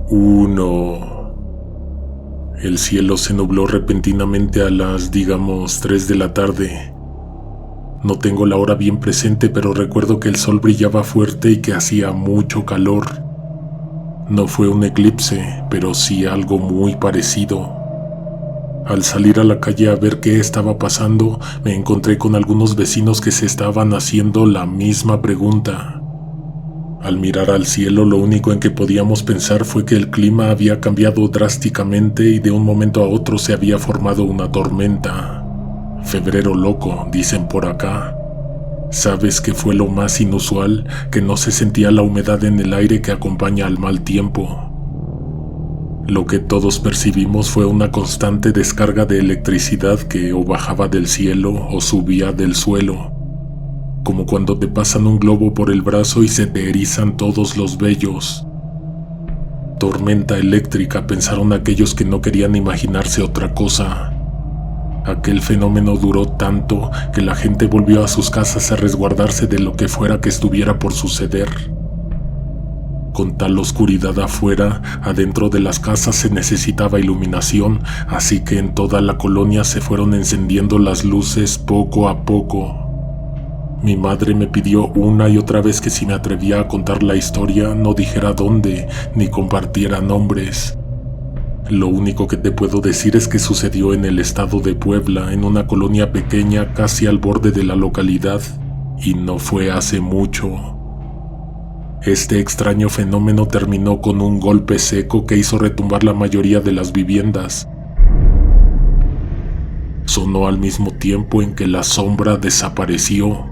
1. El cielo se nubló repentinamente a las, 3 de la tarde. No tengo la hora bien presente, pero recuerdo que el sol brillaba fuerte y que hacía mucho calor. No fue un eclipse, pero sí algo muy parecido. Al salir a la calle a ver qué estaba pasando, me encontré con algunos vecinos que se estaban haciendo la misma pregunta. Al mirar al cielo, lo único en que podíamos pensar fue que el clima había cambiado drásticamente y de un momento a otro se había formado una tormenta. Febrero loco, dicen por acá. ¿Sabes qué fue lo más inusual? Que no se sentía la humedad en el aire que acompaña al mal tiempo. Lo que todos percibimos fue una constante descarga de electricidad que o bajaba del cielo o subía del suelo. Como cuando te pasan un globo por el brazo y se te erizan todos los vellos. Tormenta eléctrica, pensaron aquellos que no querían imaginarse otra cosa. Aquel fenómeno duró tanto que la gente volvió a sus casas a resguardarse de lo que fuera que estuviera por suceder. Con tal oscuridad afuera, adentro de las casas se necesitaba iluminación, así que en toda la colonia se fueron encendiendo las luces poco a poco. Mi madre me pidió una y otra vez que si me atrevía a contar la historia no dijera dónde ni compartiera nombres. Lo único que te puedo decir es que sucedió en el estado de Puebla, en una colonia pequeña casi al borde de la localidad, y no fue hace mucho. Este extraño fenómeno terminó con un golpe seco que hizo retumbar la mayoría de las viviendas. Sonó al mismo tiempo en que la sombra desapareció.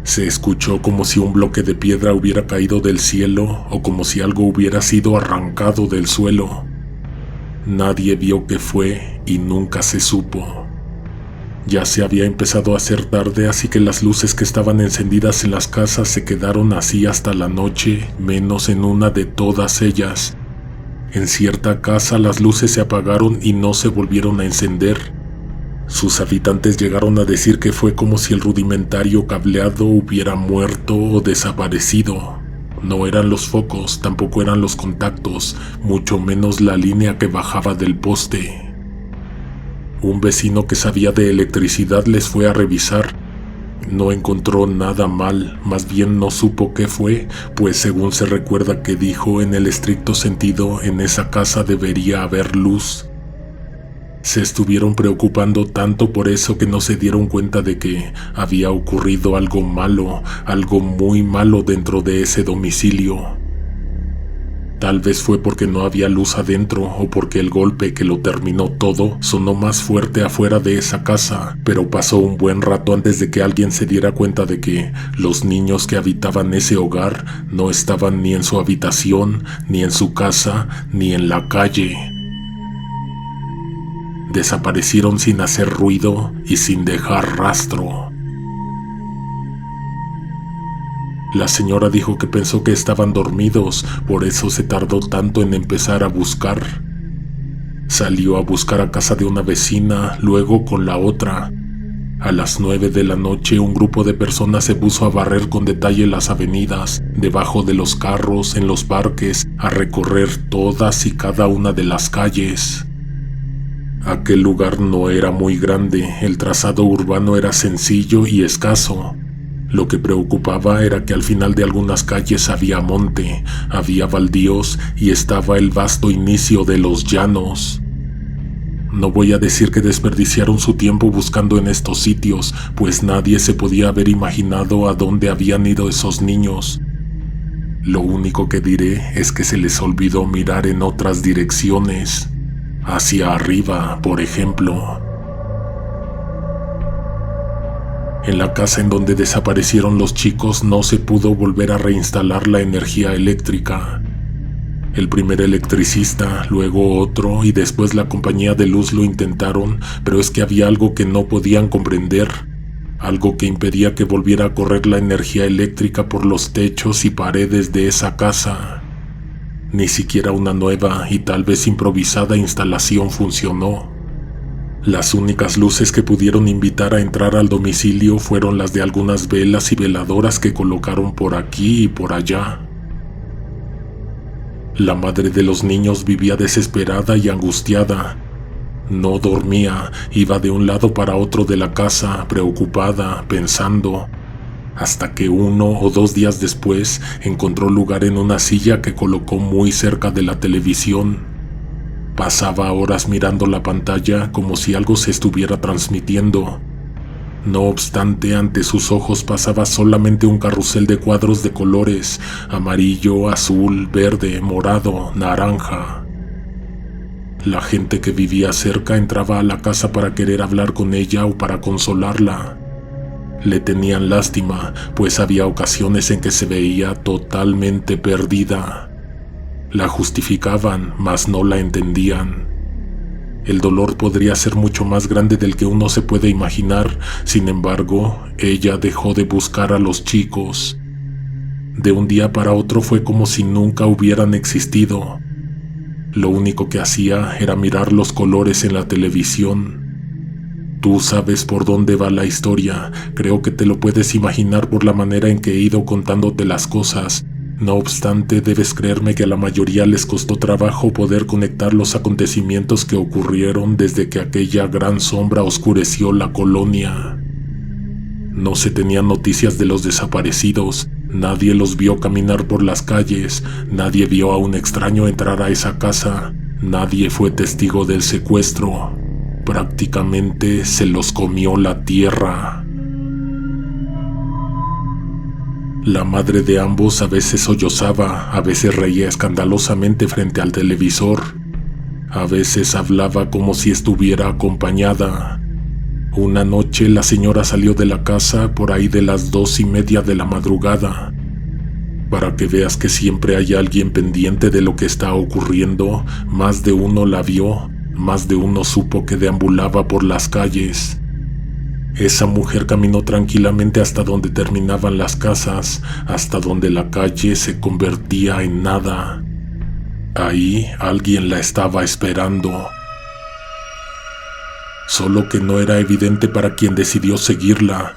Se escuchó como si un bloque de piedra hubiera caído del cielo o como si algo hubiera sido arrancado del suelo. Nadie vio qué fue y nunca se supo. Ya se había empezado a hacer tarde, así que las luces que estaban encendidas en las casas se quedaron así hasta la noche, menos en una de todas ellas. En cierta casa las luces se apagaron y no se volvieron a encender. Sus habitantes llegaron a decir que fue como si el rudimentario cableado hubiera muerto o desaparecido. No eran los focos, tampoco eran los contactos, mucho menos la línea que bajaba del poste. Un vecino que sabía de electricidad les fue a revisar. No encontró nada mal, más bien no supo qué fue, pues según se recuerda que dijo, en el estricto sentido, en esa casa debería haber luz. Se estuvieron preocupando tanto por eso que no se dieron cuenta de que había ocurrido algo malo, algo muy malo dentro de ese domicilio. Tal vez fue porque no había luz adentro o porque el golpe que lo terminó todo sonó más fuerte afuera de esa casa, pero pasó un buen rato antes de que alguien se diera cuenta de que los niños que habitaban ese hogar no estaban ni en su habitación, ni en su casa, ni en la calle. Desaparecieron sin hacer ruido y sin dejar rastro. La señora dijo que pensó que estaban dormidos, por eso se tardó tanto en empezar a buscar. Salió a buscar a casa de una vecina, luego con la otra. A las 9 de la noche un grupo de personas se puso a barrer con detalle las avenidas, debajo de los carros, en los parques, a recorrer todas y cada una de las calles. Aquel lugar no era muy grande, el trazado urbano era sencillo y escaso. Lo que preocupaba era que al final de algunas calles había monte, había baldíos y estaba el vasto inicio de los llanos. No voy a decir que desperdiciaron su tiempo buscando en estos sitios, pues nadie se podía haber imaginado a dónde habían ido esos niños. Lo único que diré es que se les olvidó mirar en otras direcciones. Hacia arriba, por ejemplo. En la casa en donde desaparecieron los chicos no se pudo volver a reinstalar la energía eléctrica. El primer electricista, luego otro y después la compañía de luz lo intentaron, pero es que había algo que no podían comprender, algo que impedía que volviera a correr la energía eléctrica por los techos y paredes de esa casa. Ni siquiera una nueva y tal vez improvisada instalación funcionó. Las únicas luces que pudieron invitar a entrar al domicilio fueron las de algunas velas y veladoras que colocaron por aquí y por allá. La madre de los niños vivía desesperada y angustiada. No dormía, iba de un lado para otro de la casa, preocupada, pensando, hasta que 1 o 2 días después encontró lugar en una silla que colocó muy cerca de la televisión. Pasaba horas mirando la pantalla como si algo se estuviera transmitiendo. No obstante, ante sus ojos pasaba solamente un carrusel de cuadros de colores: amarillo, azul, verde, morado, naranja. La gente que vivía cerca entraba a la casa para querer hablar con ella o para consolarla. Le tenían lástima, pues había ocasiones en que se veía totalmente perdida. La justificaban, mas no la entendían. El dolor podría ser mucho más grande del que uno se puede imaginar. Sin embargo, ella dejó de buscar a los chicos. De un día para otro fue como si nunca hubieran existido. Lo único que hacía era mirar los colores en la televisión. Tú sabes por dónde va la historia, creo que te lo puedes imaginar por la manera en que he ido contándote las cosas. No obstante, debes creerme que a la mayoría les costó trabajo poder conectar los acontecimientos que ocurrieron desde que aquella gran sombra oscureció la colonia. No se tenían noticias de los desaparecidos, nadie los vio caminar por las calles, nadie vio a un extraño entrar a esa casa, nadie fue testigo del secuestro. Prácticamente se los comió la tierra. La madre de ambos a veces sollozaba, a veces reía escandalosamente frente al televisor, a veces hablaba como si estuviera acompañada. Una noche la señora salió de la casa por ahí de las 2:30 de la madrugada. Para que veas que siempre hay alguien pendiente de lo que está ocurriendo, más de uno la vio, más de uno supo que deambulaba por las calles. Esa mujer caminó tranquilamente hasta donde terminaban las casas, hasta donde la calle se convertía en nada. Ahí alguien la estaba esperando. Solo que no era evidente para quien decidió seguirla,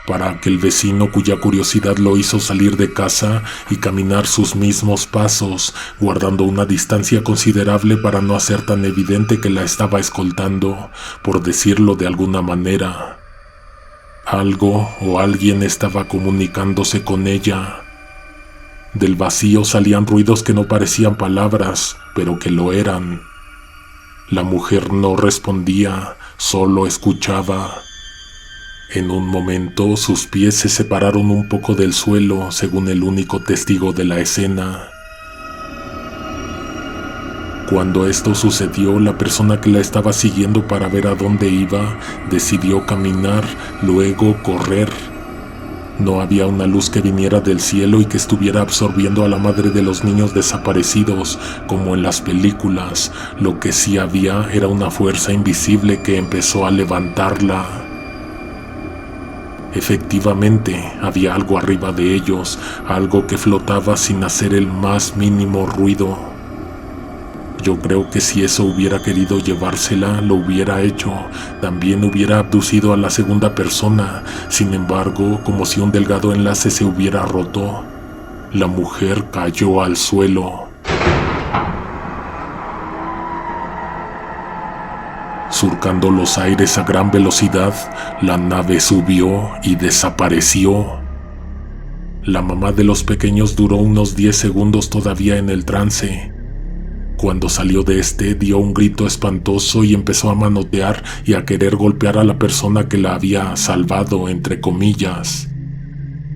para aquel vecino cuya curiosidad lo hizo salir de casa y caminar sus mismos pasos, guardando una distancia considerable para no hacer tan evidente que la estaba escoltando, por decirlo de alguna manera. Algo o alguien estaba comunicándose con ella. Del vacío salían ruidos que no parecían palabras, pero que lo eran. La mujer no respondía, solo escuchaba. En un momento sus pies se separaron un poco del suelo, según el único testigo de la escena. Cuando esto sucedió, la persona que la estaba siguiendo para ver a dónde iba, decidió caminar, luego correr. No había una luz que viniera del cielo y que estuviera absorbiendo a la madre de los niños desaparecidos, como en las películas. Lo que sí había era una fuerza invisible que empezó a levantarla. Efectivamente, había algo arriba de ellos, algo que flotaba sin hacer el más mínimo ruido. Yo creo que si eso hubiera querido llevársela, lo hubiera hecho. También hubiera abducido a la segunda persona. Sin embargo, como si un delgado enlace se hubiera roto, la mujer cayó al suelo. Surcando los aires a gran velocidad, la nave subió y desapareció. La mamá de los pequeños duró unos 10 segundos todavía en el trance. Cuando salió de este, dio un grito espantoso y empezó a manotear y a querer golpear a la persona que la había salvado, entre comillas.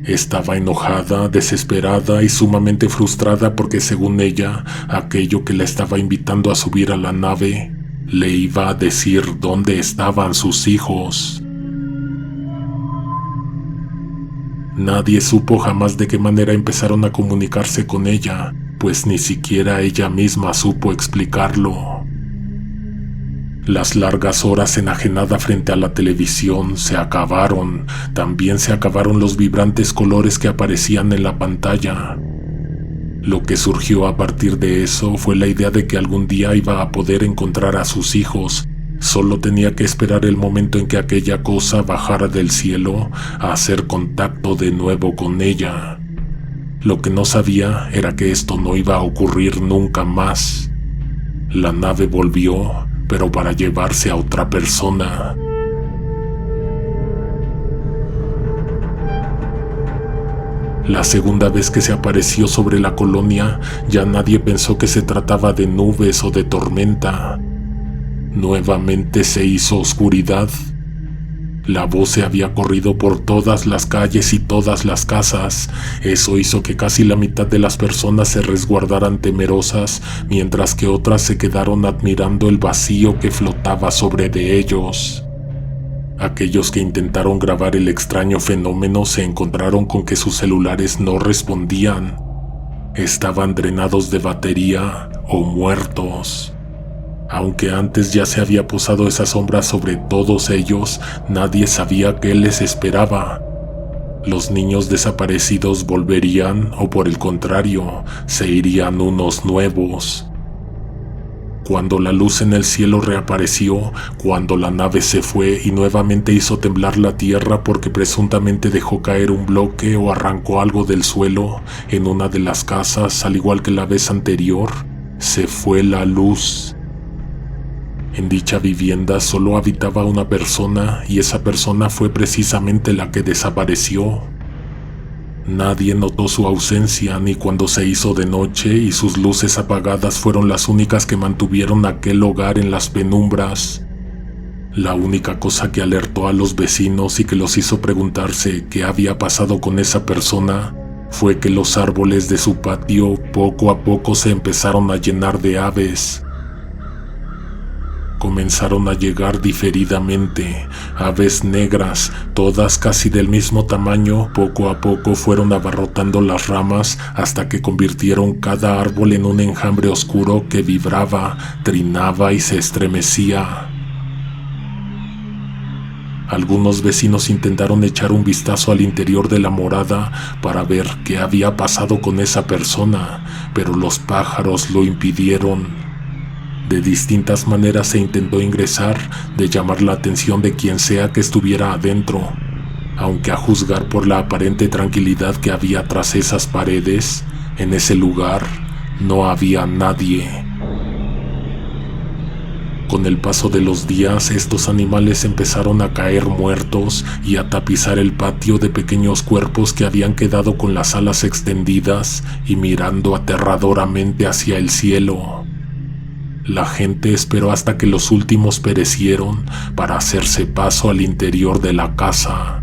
Estaba enojada, desesperada y sumamente frustrada porque, según ella, aquello que la estaba invitando a subir a la nave le iba a decir dónde estaban sus hijos. Nadie supo jamás de qué manera empezaron a comunicarse con ella, pues ni siquiera ella misma supo explicarlo. Las largas horas enajenada frente a la televisión se acabaron. También se acabaron los vibrantes colores que aparecían en la pantalla. Lo que surgió a partir de eso fue la idea de que algún día iba a poder encontrar a sus hijos. Solo tenía que esperar el momento en que aquella cosa bajara del cielo a hacer contacto de nuevo con ella. Lo que no sabía era que esto no iba a ocurrir nunca más. La nave volvió, pero para llevarse a otra persona. La segunda vez que se apareció sobre la colonia, ya nadie pensó que se trataba de nubes o de tormenta. Nuevamente se hizo oscuridad. La voz se había corrido por todas las calles y todas las casas. Eso hizo que casi la mitad de las personas se resguardaran temerosas, mientras que otras se quedaron admirando el vacío que flotaba sobre de ellos. Aquellos que intentaron grabar el extraño fenómeno se encontraron con que sus celulares no respondían. Estaban drenados de batería o muertos. Aunque antes ya se había posado esa sombra sobre todos ellos, nadie sabía qué les esperaba. Los niños desaparecidos volverían o por el contrario, se irían unos nuevos. Cuando la luz en el cielo reapareció, cuando la nave se fue y nuevamente hizo temblar la tierra porque presuntamente dejó caer un bloque o arrancó algo del suelo, en una de las casas, al igual que la vez anterior, se fue la luz. En dicha vivienda solo habitaba una persona y esa persona fue precisamente la que desapareció. Nadie notó su ausencia ni cuando se hizo de noche y sus luces apagadas fueron las únicas que mantuvieron aquel hogar en las penumbras. La única cosa que alertó a los vecinos y que los hizo preguntarse qué había pasado con esa persona fue que los árboles de su patio poco a poco se empezaron a llenar de aves. Comenzaron a llegar diferidamente, aves negras, todas casi del mismo tamaño, poco a poco fueron abarrotando las ramas hasta que convirtieron cada árbol en un enjambre oscuro que vibraba, trinaba y se estremecía. Algunos vecinos intentaron echar un vistazo al interior de la morada para ver qué había pasado con esa persona, pero los pájaros lo impidieron. De distintas maneras se intentó ingresar, de llamar la atención de quien sea que estuviera adentro, aunque a juzgar por la aparente tranquilidad que había tras esas paredes, en ese lugar no había nadie. Con el paso de los días, estos animales empezaron a caer muertos y a tapizar el patio de pequeños cuerpos que habían quedado con las alas extendidas y mirando aterradoramente hacia el cielo. La gente esperó hasta que los últimos perecieron para hacerse paso al interior de la casa.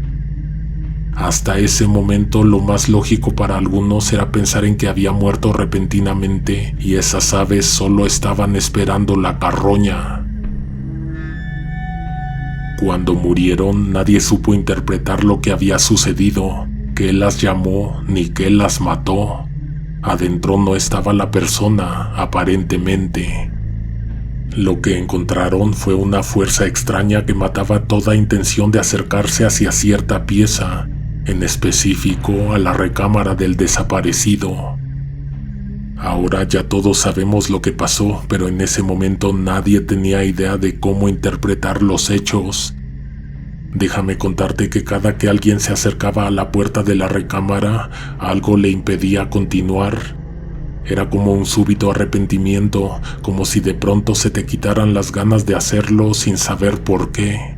Hasta ese momento lo más lógico para algunos era pensar en que había muerto repentinamente y esas aves solo estaban esperando la carroña. Cuando murieron, nadie supo interpretar lo que había sucedido, qué las llamó ni qué las mató. Adentro no estaba la persona, aparentemente. Lo que encontraron fue una fuerza extraña que mataba toda intención de acercarse hacia cierta pieza, en específico a la recámara del desaparecido. Ahora ya todos sabemos lo que pasó, pero en ese momento nadie tenía idea de cómo interpretar los hechos. Déjame contarte que cada que alguien se acercaba a la puerta de la recámara, algo le impedía continuar. Era como un súbito arrepentimiento, como si de pronto se te quitaran las ganas de hacerlo sin saber por qué.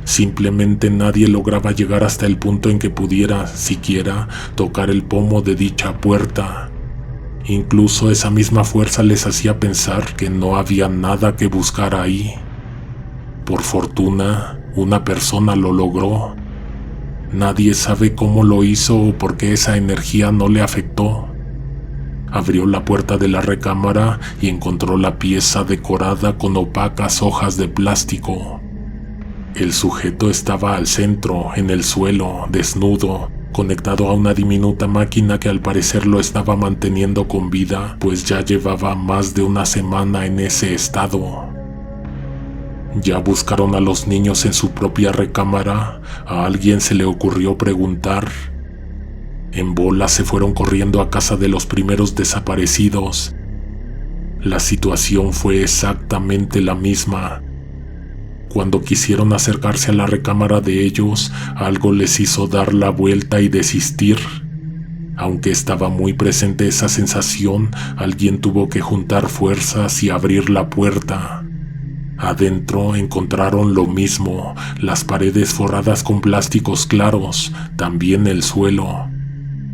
Simplemente nadie lograba llegar hasta el punto en que pudiera, siquiera, tocar el pomo de dicha puerta. Incluso esa misma fuerza les hacía pensar que no había nada que buscar ahí. Por fortuna, una persona lo logró. Nadie sabe cómo lo hizo o por qué esa energía no le afectó. Abrió la puerta de la recámara y encontró la pieza decorada con opacas hojas de plástico. El sujeto estaba al centro, en el suelo, desnudo, conectado a una diminuta máquina que al parecer lo estaba manteniendo con vida, pues ya llevaba más de una semana en ese estado. Ya buscaron a los niños en su propia recámara. A alguien se le ocurrió preguntar. En bola se fueron corriendo a casa de los primeros desaparecidos. La situación fue exactamente la misma. Cuando quisieron acercarse a la recámara de ellos, algo les hizo dar la vuelta y desistir. Aunque estaba muy presente esa sensación, alguien tuvo que juntar fuerzas y abrir la puerta. Adentro encontraron lo mismo, las paredes forradas con plásticos claros, también el suelo.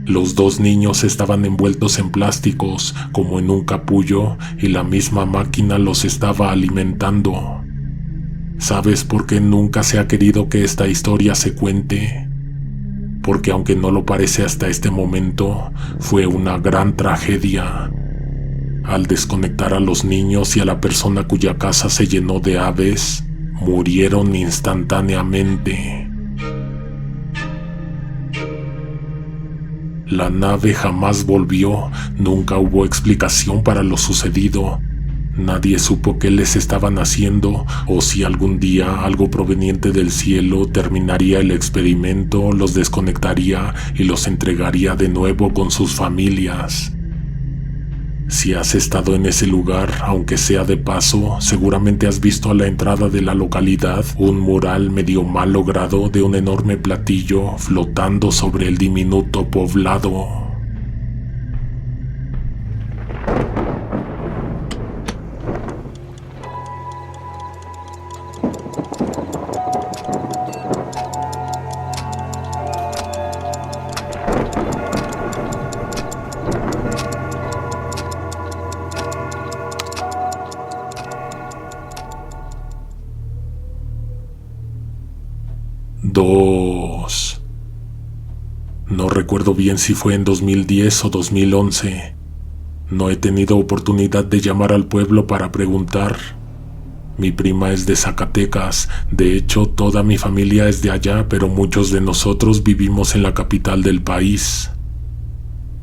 Los dos niños estaban envueltos en plásticos, como en un capullo, y la misma máquina los estaba alimentando. ¿Sabes por qué nunca se ha querido que esta historia se cuente? Porque aunque no lo parece hasta este momento, fue una gran tragedia. Al desconectar a los niños y a la persona cuya casa se llenó de aves, murieron instantáneamente. La nave jamás volvió, nunca hubo explicación para lo sucedido. Nadie supo qué les estaban haciendo o si algún día algo proveniente del cielo terminaría el experimento, los desconectaría y los entregaría de nuevo con sus familias. Si has estado en ese lugar, aunque sea de paso, seguramente has visto a la entrada de la localidad un mural medio mal logrado de un enorme platillo flotando sobre el diminuto poblado. Dos. No recuerdo bien si fue en 2010 o 2011. No he tenido oportunidad de llamar al pueblo para preguntar. Mi prima es de Zacatecas, de hecho toda mi familia es de allá, pero muchos de nosotros vivimos en la capital del país.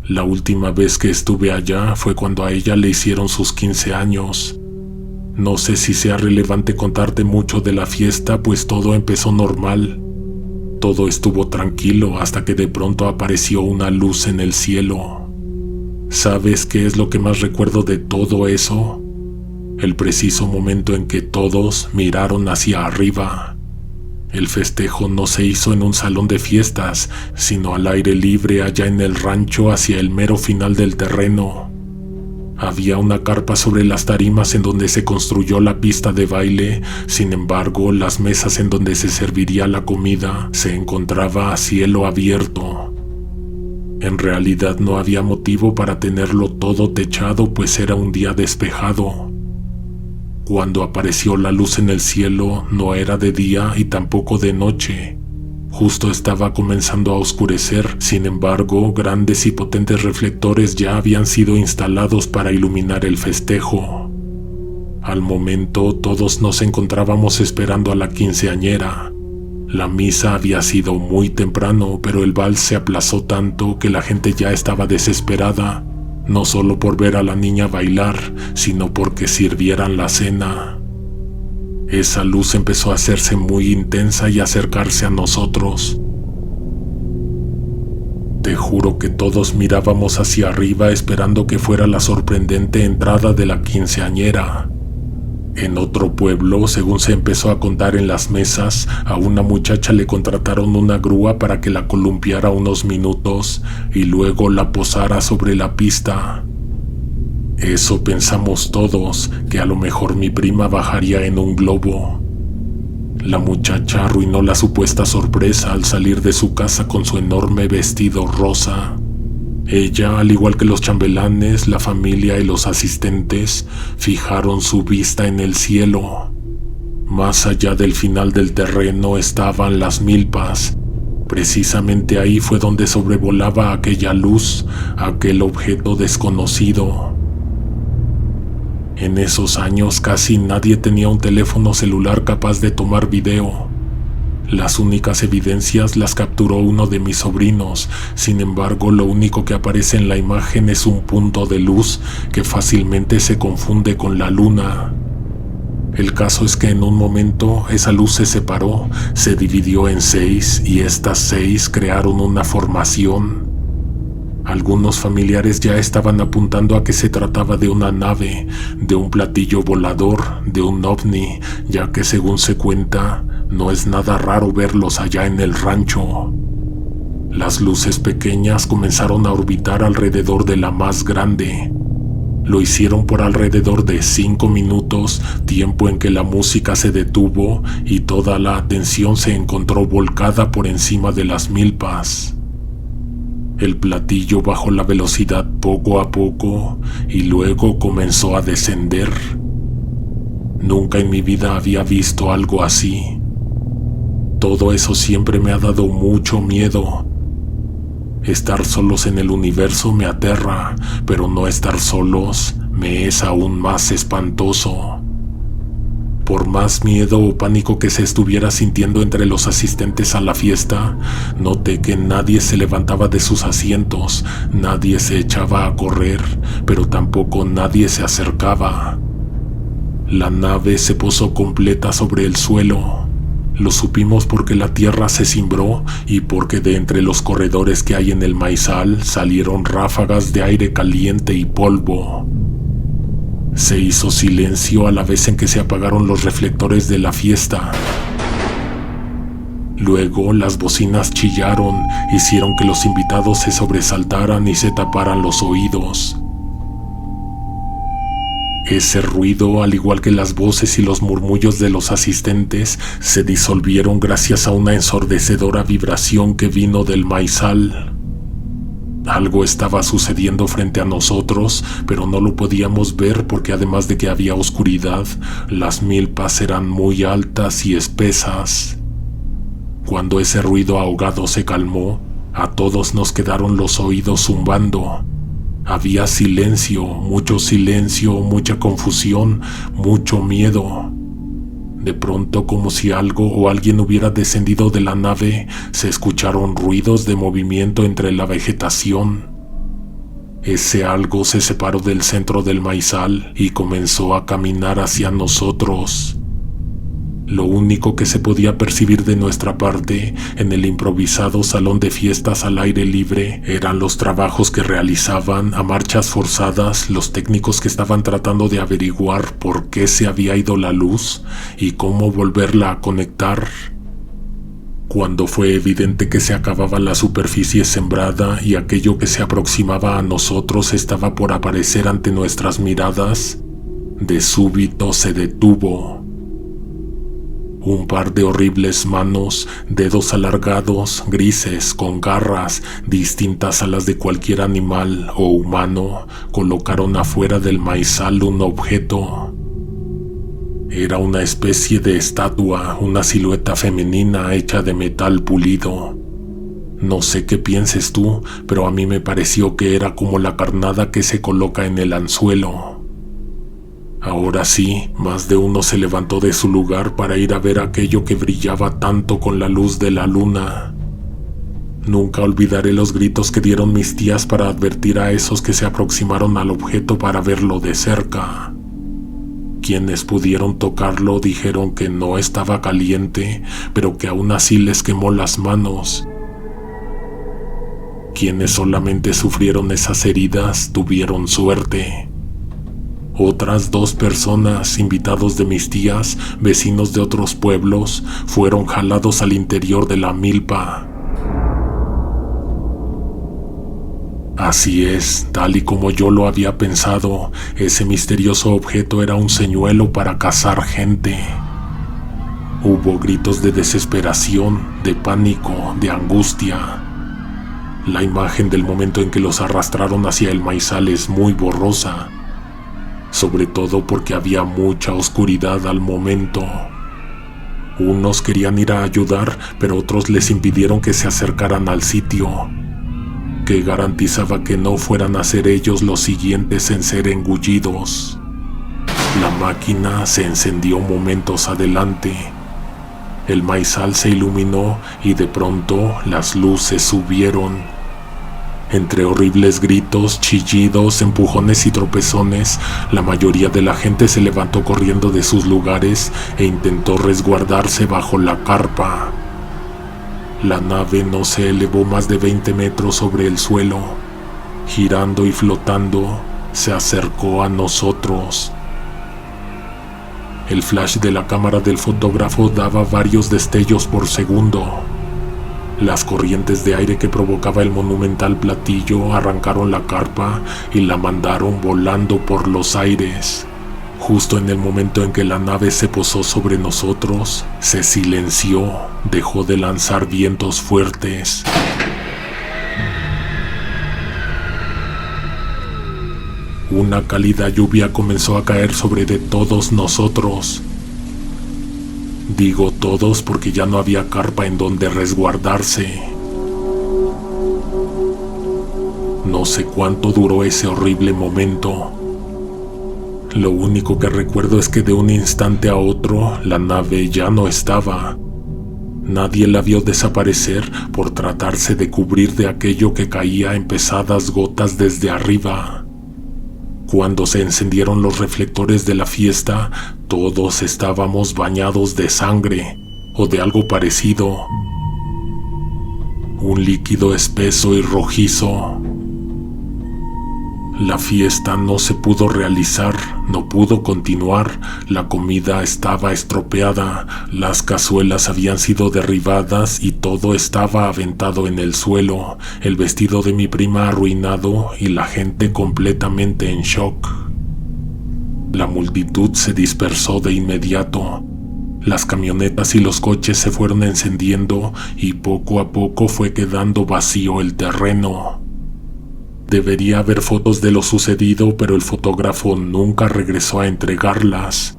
La última vez que estuve allá fue cuando a ella le hicieron sus 15 años. No sé si sea relevante contarte mucho de la fiesta, pues todo empezó normal. Todo estuvo tranquilo hasta que de pronto apareció una luz en el cielo. ¿Sabes qué es lo que más recuerdo de todo eso? El preciso momento en que todos miraron hacia arriba. El festejo no se hizo en un salón de fiestas, sino al aire libre allá en el rancho hacia el mero final del terreno. Había una carpa sobre las tarimas en donde se construyó la pista de baile, sin embargo, las mesas en donde se serviría la comida se encontraba a cielo abierto. En realidad no había motivo para tenerlo todo techado, pues era un día despejado. Cuando apareció la luz en el cielo, no era de día y tampoco de noche. Justo estaba comenzando a oscurecer, sin embargo, grandes y potentes reflectores ya habían sido instalados para iluminar el festejo. Al momento, todos nos encontrábamos esperando a la quinceañera. La misa había sido muy temprano, pero el vals se aplazó tanto que la gente ya estaba desesperada, no solo por ver a la niña bailar, sino porque sirvieran la cena. Esa luz empezó a hacerse muy intensa y acercarse a nosotros. Te juro que todos mirábamos hacia arriba esperando que fuera la sorprendente entrada de la quinceañera. En otro pueblo, según se empezó a contar en las mesas, a una muchacha le contrataron una grúa para que la columpiara unos minutos y luego la posara sobre la pista. Eso pensamos todos, que a lo mejor mi prima bajaría en un globo. La muchacha arruinó la supuesta sorpresa al salir de su casa con su enorme vestido rosa. Ella, al igual que los chambelanes, la familia y los asistentes, fijaron su vista en el cielo. Más allá del final del terreno estaban las milpas. Precisamente ahí fue donde sobrevolaba aquella luz, aquel objeto desconocido. En esos años casi nadie tenía un teléfono celular capaz de tomar video. Las únicas evidencias las capturó uno de mis sobrinos, sin embargo lo único que aparece en la imagen es un punto de luz que fácilmente se confunde con la luna. El caso es que en un momento esa luz se separó, se dividió en 6 y estas 6 crearon una formación. Algunos familiares ya estaban apuntando a que se trataba de una nave, de un platillo volador, de un ovni, ya que según se cuenta, no es nada raro verlos allá en el rancho. Las luces pequeñas comenzaron a orbitar alrededor de la más grande. Lo hicieron por alrededor de 5 minutos, tiempo en que la música se detuvo y toda la atención se encontró volcada por encima de las milpas. El platillo bajó la velocidad poco a poco y luego comenzó a descender. Nunca en mi vida había visto algo así. Todo eso siempre me ha dado mucho miedo. Estar solos en el universo me aterra, pero no estar solos me es aún más espantoso. Por más miedo o pánico que se estuviera sintiendo entre los asistentes a la fiesta, noté que nadie se levantaba de sus asientos, nadie se echaba a correr, pero tampoco nadie se acercaba. La nave se posó completa sobre el suelo. Lo supimos porque la tierra se cimbró y porque de entre los corredores que hay en el maizal salieron ráfagas de aire caliente y polvo. Se hizo silencio a la vez en que se apagaron los reflectores de la fiesta. Luego las bocinas chillaron, hicieron que los invitados se sobresaltaran y se taparan los oídos. Ese ruido, al igual que las voces y los murmullos de los asistentes, se disolvieron gracias a una ensordecedora vibración que vino del maizal. Algo estaba sucediendo frente a nosotros, pero no lo podíamos ver porque además de que había oscuridad, las milpas eran muy altas y espesas. Cuando ese ruido ahogado se calmó, a todos nos quedaron los oídos zumbando. Había silencio, mucha confusión, mucho miedo. De pronto, como si algo o alguien hubiera descendido de la nave, se escucharon ruidos de movimiento entre la vegetación. Ese algo se separó del centro del maizal y comenzó a caminar hacia nosotros. Lo único que se podía percibir de nuestra parte en el improvisado salón de fiestas al aire libre eran los trabajos que realizaban a marchas forzadas los técnicos que estaban tratando de averiguar por qué se había ido la luz y cómo volverla a conectar. Cuando fue evidente que se acababa la superficie sembrada y aquello que se aproximaba a nosotros estaba por aparecer ante nuestras miradas, de súbito se detuvo. Un par de horribles manos, dedos alargados, grises, con garras, distintas a las de cualquier animal o humano, colocaron afuera del maizal un objeto. Era una especie de estatua, una silueta femenina hecha de metal pulido. No sé qué pienses tú, pero a mí me pareció que era como la carnada que se coloca en el anzuelo. Ahora sí, más de uno se levantó de su lugar para ir a ver aquello que brillaba tanto con la luz de la luna. Nunca olvidaré los gritos que dieron mis tías para advertir a esos que se aproximaron al objeto para verlo de cerca. Quienes pudieron tocarlo dijeron que no estaba caliente, pero que aún así les quemó las manos. Quienes solamente sufrieron esas heridas tuvieron suerte. Otras 2 personas, invitados de mis tías, vecinos de otros pueblos, fueron jalados al interior de la milpa. Así es, tal y como yo lo había pensado, ese misterioso objeto era un señuelo para cazar gente. Hubo gritos de desesperación, de pánico, de angustia. La imagen del momento en que los arrastraron hacia el maizal es muy borrosa, sobre todo porque había mucha oscuridad al momento. Unos querían ir a ayudar, pero otros les impidieron que se acercaran al sitio, que garantizaba que no fueran a ser ellos los siguientes en ser engullidos. La máquina se encendió momentos adelante. El maizal se iluminó y de pronto las luces subieron. Entre horribles gritos, chillidos, empujones y tropezones, la mayoría de la gente se levantó corriendo de sus lugares e intentó resguardarse bajo la carpa. La nave no se elevó más de 20 metros sobre el suelo. Girando y flotando, se acercó a nosotros. El flash de la cámara del fotógrafo daba varios destellos por segundo. Las corrientes de aire que provocaba el monumental platillo arrancaron la carpa y la mandaron volando por los aires. Justo en el momento en que la nave se posó sobre nosotros, se silenció, dejó de lanzar vientos fuertes. Una cálida lluvia comenzó a caer sobre de todos nosotros. Digo todos porque ya no había carpa en donde resguardarse. No sé cuánto duró ese horrible momento. Lo único que recuerdo es que de un instante a otro la nave ya no estaba. Nadie la vio desaparecer por tratarse de cubrir de aquello que caía en pesadas gotas desde arriba. Cuando se encendieron los reflectores de la fiesta, todos estábamos bañados de sangre o de algo parecido. Un líquido espeso y rojizo. La fiesta no se pudo realizar, no pudo continuar, la comida estaba estropeada, las cazuelas habían sido derribadas y todo estaba aventado en el suelo, el vestido de mi prima arruinado y la gente completamente en shock. La multitud se dispersó de inmediato. Las camionetas y los coches se fueron encendiendo y poco a poco fue quedando vacío el terreno. Debería haber fotos de lo sucedido, pero el fotógrafo nunca regresó a entregarlas.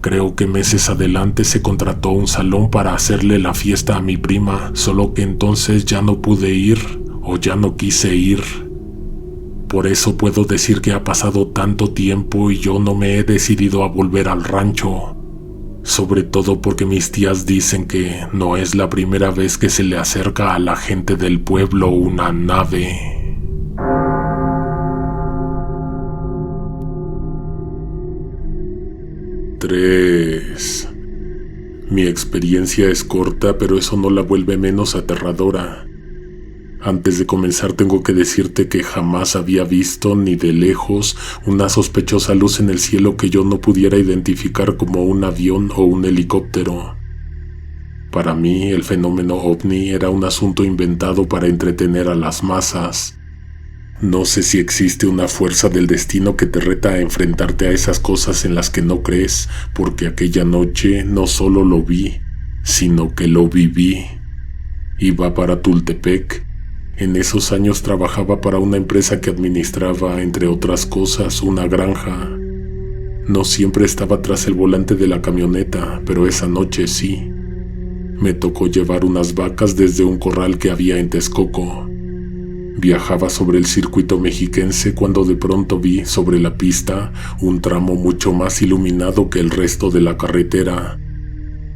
Creo que meses adelante se contrató un salón para hacerle la fiesta a mi prima, solo que entonces ya no pude ir o ya no quise ir. Por eso puedo decir que ha pasado tanto tiempo y yo no me he decidido a volver al rancho. Sobre todo porque mis tías dicen que no es la primera vez que se le acerca a la gente del pueblo una nave. Mi experiencia es corta, pero eso no la vuelve menos aterradora. Antes de comenzar tengo que decirte que jamás había visto ni de lejos una sospechosa luz en el cielo que yo no pudiera identificar como un avión o un helicóptero. Para mí, el fenómeno ovni era un asunto inventado para entretener a las masas. No sé si existe una fuerza del destino que te reta a enfrentarte a esas cosas en las que no crees, porque aquella noche no solo lo vi, sino que lo viví. Iba para Tultepec. En esos años trabajaba para una empresa que administraba, entre otras cosas, una granja. No siempre estaba tras el volante de la camioneta, pero esa noche sí. Me tocó llevar unas vacas desde un corral que había en Texcoco. Viajaba sobre el circuito mexiquense cuando de pronto vi sobre la pista un tramo mucho más iluminado que el resto de la carretera.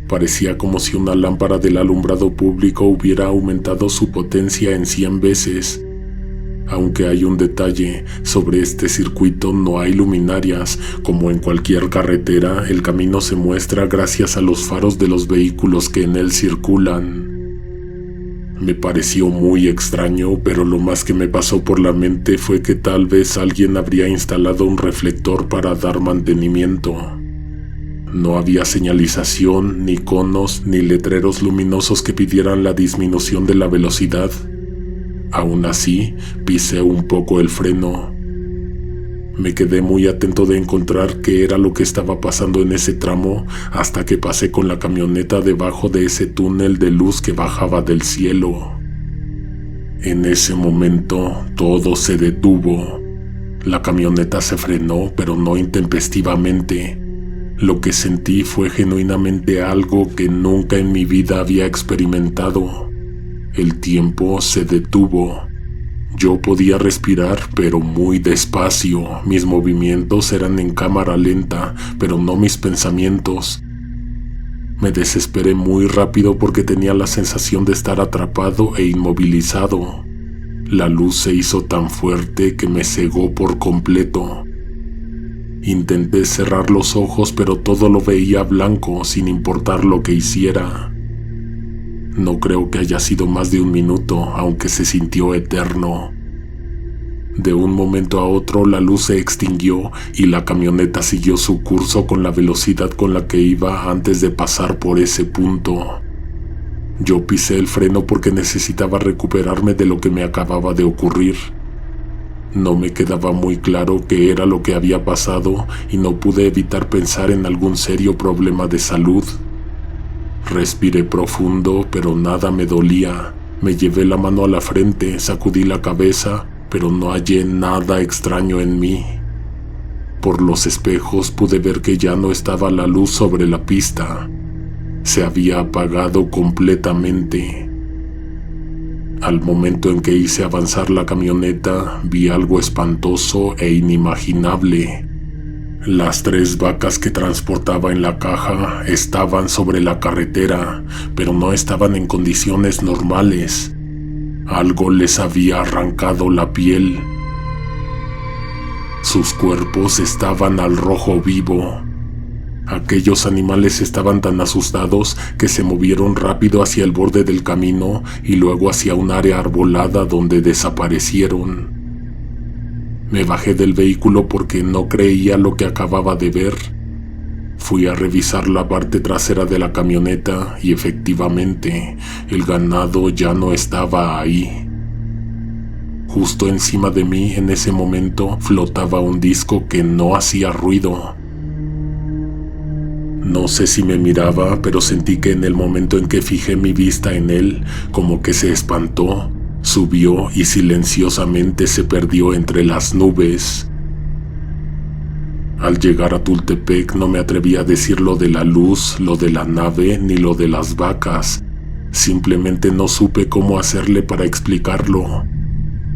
Parecía como si una lámpara del alumbrado público hubiera aumentado su potencia en 100 veces. Aunque hay un detalle, sobre este circuito no hay luminarias. Como en cualquier carretera, el camino se muestra gracias a los faros de los vehículos que en él circulan. Me pareció muy extraño, pero lo más que me pasó por la mente fue que tal vez alguien habría instalado un reflector para dar mantenimiento. No había señalización, ni conos, ni letreros luminosos que pidieran la disminución de la velocidad. Aún así, pisé un poco el freno. Me quedé muy atento de encontrar qué era lo que estaba pasando en ese tramo hasta que pasé con la camioneta debajo de ese túnel de luz que bajaba del cielo. En ese momento todo se detuvo. La camioneta se frenó, pero no intempestivamente. Lo que sentí fue genuinamente algo que nunca en mi vida había experimentado. El tiempo se detuvo. Yo podía respirar, pero muy despacio. Mis movimientos eran en cámara lenta, pero no mis pensamientos. Me desesperé muy rápido porque tenía la sensación de estar atrapado e inmovilizado. La luz se hizo tan fuerte que me cegó por completo. Intenté cerrar los ojos, pero todo lo veía blanco, sin importar lo que hiciera. No creo que haya sido más de un minuto, aunque se sintió eterno. De un momento a otro la luz se extinguió y la camioneta siguió su curso con la velocidad con la que iba antes de pasar por ese punto. Yo pisé el freno porque necesitaba recuperarme de lo que me acababa de ocurrir. No me quedaba muy claro qué era lo que había pasado y no pude evitar pensar en algún serio problema de salud. Respiré profundo, pero nada me dolía. Me llevé la mano a la frente, sacudí la cabeza, pero no hallé nada extraño en mí. Por los espejos pude ver que ya no estaba la luz sobre la pista. Se había apagado completamente. Al momento en que hice avanzar la camioneta, vi algo espantoso e inimaginable. Las 3 vacas que transportaba en la caja estaban sobre la carretera, pero no estaban en condiciones normales. Algo les había arrancado la piel. Sus cuerpos estaban al rojo vivo. Aquellos animales estaban tan asustados que se movieron rápido hacia el borde del camino y luego hacia un área arbolada donde desaparecieron. Me bajé del vehículo porque no creía lo que acababa de ver. Fui a revisar la parte trasera de la camioneta y efectivamente, el ganado ya no estaba ahí. Justo encima de mí en ese momento flotaba un disco que no hacía ruido. No sé si me miraba, pero sentí que en el momento en que fijé mi vista en él, como que se espantó, subió y silenciosamente se perdió entre las nubes. Al llegar a Tultepec no me atreví a decir lo de la luz, lo de la nave, ni lo de las vacas. Simplemente no supe cómo hacerle para explicarlo.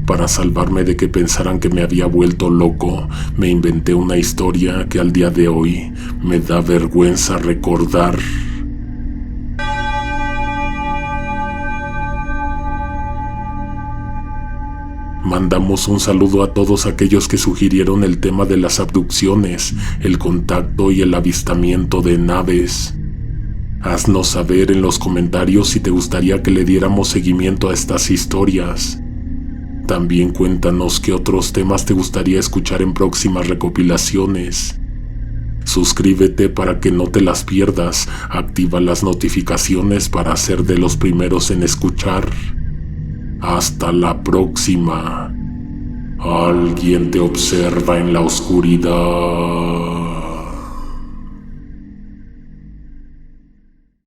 Para salvarme de que pensaran que me había vuelto loco, me inventé una historia que al día de hoy me da vergüenza recordar. Mandamos un saludo a todos aquellos que sugirieron el tema de las abducciones, el contacto y el avistamiento de naves. Haznos saber en los comentarios si te gustaría que le diéramos seguimiento a estas historias. También cuéntanos qué otros temas te gustaría escuchar en próximas recopilaciones. Suscríbete para que no te las pierdas, activa las notificaciones para ser de los primeros en escuchar. Hasta la próxima. Alguien te observa en la oscuridad.